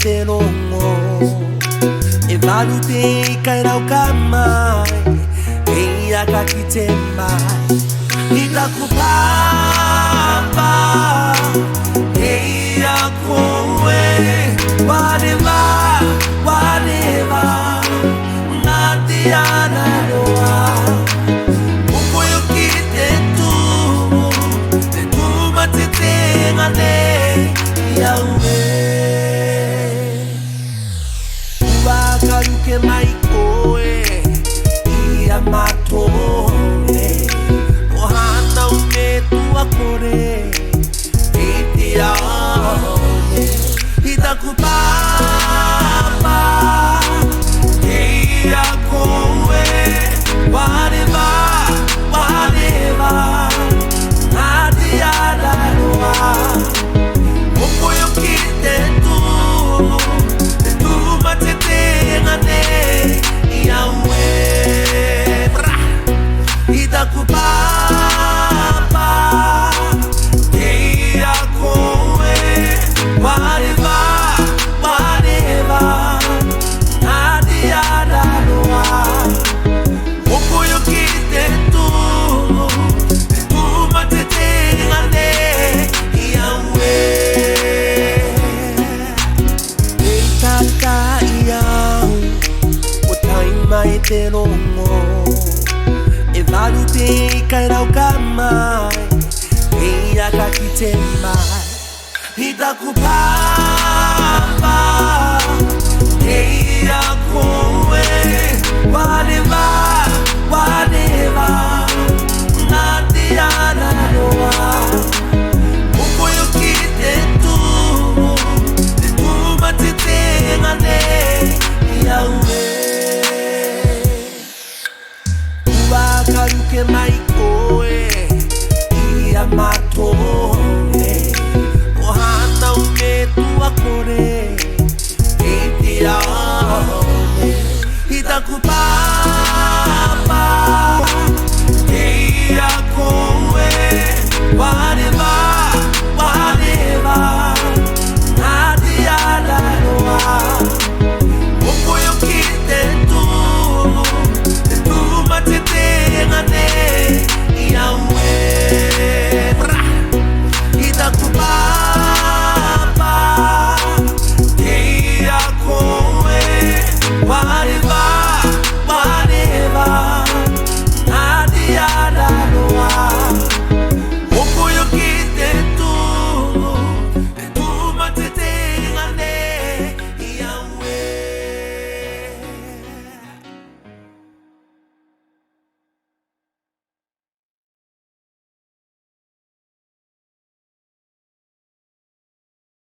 te rongo e valute kai rau ka mai e aka ki te mai I taku papa e a koe whatever ngati ana roa ukoyo ki te tu matete ngane Yahweh Wakaruke mai koe ia matone Ohana ume tua kore Iti aone Hitaku papa Ia koe Whatever Ngati araroa Okoyo ki te tu matete ngane Yahweh Hitaku papa Ia koe Whatever Ngati araroa Okoyo ki te tu matete ngane Yahweh Taka iau O taima e te rongo E valute kai rau ka mai E aka ki te mai I taku pā